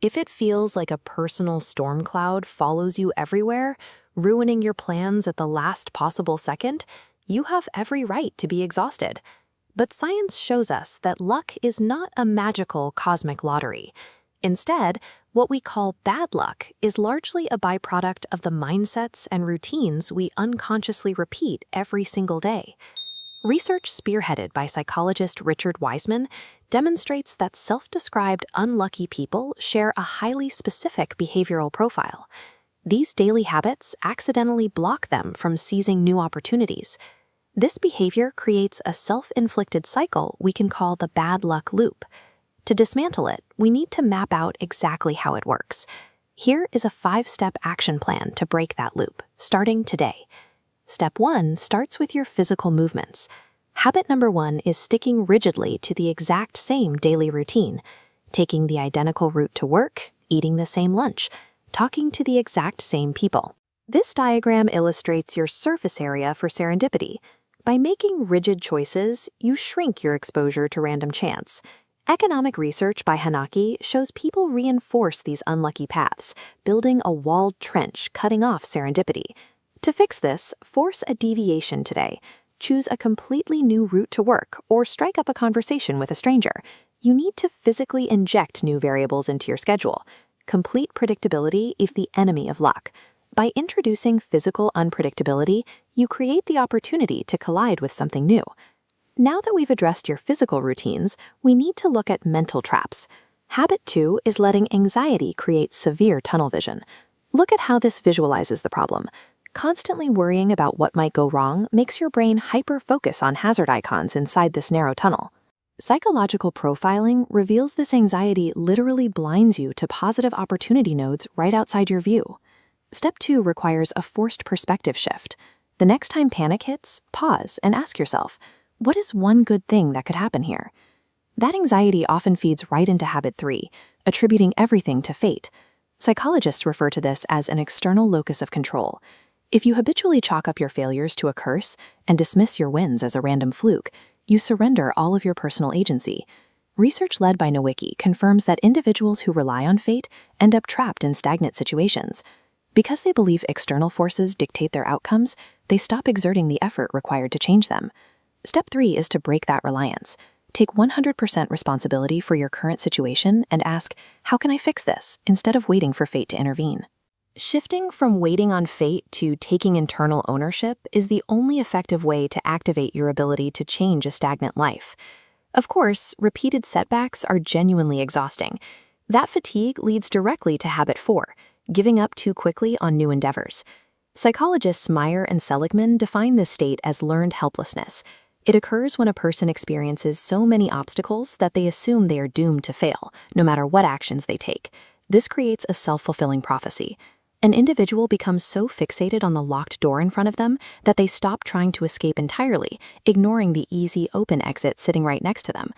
If it feels like a personal storm cloud follows you everywhere, ruining your plans at the last possible second, you have every right to be exhausted. But science shows us that luck is not a magical cosmic lottery. Instead, what we call bad luck is largely a byproduct of the mindsets and routines we unconsciously repeat every single day. Research spearheaded by psychologist Richard Wiseman demonstrates that self-described unlucky people share a highly specific behavioral profile. These daily habits accidentally block them from seizing new opportunities. This behavior creates a self-inflicted cycle we can call the bad luck loop. To dismantle it, we need to map out exactly how it works. Here is a 5-step action plan to break that loop, starting today. Step 1 starts with your physical movements. Habit number 1 is sticking rigidly to the exact same daily routine, taking the identical route to work, eating the same lunch, talking to the exact same people. This diagram illustrates your surface area for serendipity. By making rigid choices, you shrink your exposure to random chance. Economic research by Hanaki shows people reinforce these unlucky paths, building a walled trench cutting off serendipity. To fix this, force a deviation today. Choose a completely new route to work or strike up a conversation with a stranger. You need to physically inject new variables into your schedule. Complete predictability is the enemy of luck. By introducing physical unpredictability, you create the opportunity to collide with something new. Now that we've addressed your physical routines, we need to look at mental traps. Habit 2 is letting anxiety create severe tunnel vision. Look at how this visualizes the problem. Constantly worrying about what might go wrong makes your brain hyper-focus on hazard icons inside this narrow tunnel. Psychological profiling reveals this anxiety literally blinds you to positive opportunity nodes right outside your view. Step 2 requires a forced perspective shift. The next time panic hits, pause and ask yourself, what is one good thing that could happen here? That anxiety often feeds right into habit 3, attributing everything to fate. Psychologists refer to this as an external locus of control. If you habitually chalk up your failures to a curse and dismiss your wins as a random fluke, you surrender all of your personal agency. Research led by Nowicki confirms that individuals who rely on fate end up trapped in stagnant situations. Because they believe external forces dictate their outcomes, they stop exerting the effort required to change them. Step 3 is to break that reliance. Take 100% responsibility for your current situation and ask, how can I fix this, instead of waiting for fate to intervene? Shifting from waiting on fate to taking internal ownership is the only effective way to activate your ability to change a stagnant life. Of course, repeated setbacks are genuinely exhausting. That fatigue leads directly to habit 4, giving up too quickly on new endeavors. Psychologists Meyer and Seligman define this state as learned helplessness. It occurs when a person experiences so many obstacles that they assume they are doomed to fail, no matter what actions they take. This creates a self-fulfilling prophecy. An individual becomes so fixated on the locked door in front of them that they stop trying to escape entirely, ignoring the easy open exit sitting right next to them.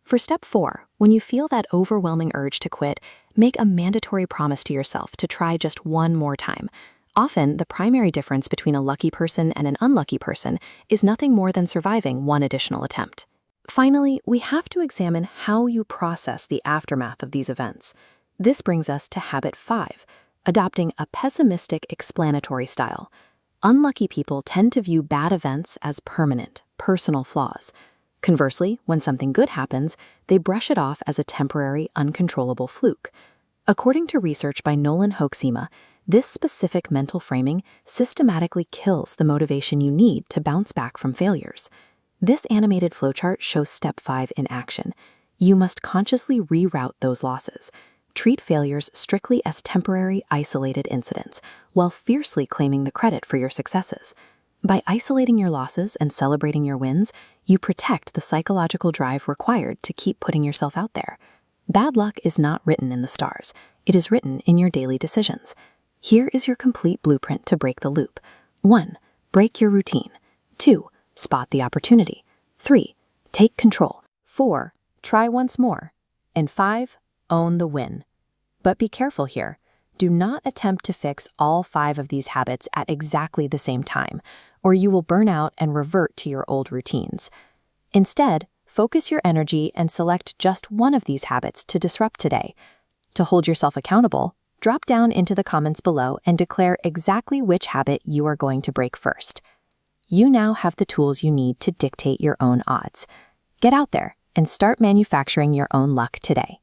For step 4, when you feel that overwhelming urge to quit, make a mandatory promise to yourself to try just one more time. Often, the primary difference between a lucky person and an unlucky person is nothing more than surviving one additional attempt. Finally, we have to examine how you process the aftermath of these events. This brings us to habit 5, adopting a pessimistic explanatory style. Unlucky people tend to view bad events as permanent, personal flaws. Conversely, when something good happens, they brush it off as a temporary, uncontrollable fluke. According to research by Nolan Hoeksema, this specific mental framing systematically kills the motivation you need to bounce back from failures. This animated flowchart shows step 5 in action. You must consciously reroute those losses. Treat failures strictly as temporary, isolated incidents, while fiercely claiming the credit for your successes. By isolating your losses and celebrating your wins, you protect the psychological drive required to keep putting yourself out there. Bad luck is not written in the stars. It is written in your daily decisions. Here is your complete blueprint to break the loop. 1. Break your routine. 2. Spot the opportunity. 3. Take control. 4. Try once more. And 5. Own the win. But be careful here. Do not attempt to fix all 5 of these habits at exactly the same time, or you will burn out and revert to your old routines. Instead, focus your energy and select just one of these habits to disrupt today. To hold yourself accountable, drop down into the comments below and declare exactly which habit you are going to break first. You now have the tools you need to dictate your own odds. Get out there and start manufacturing your own luck today.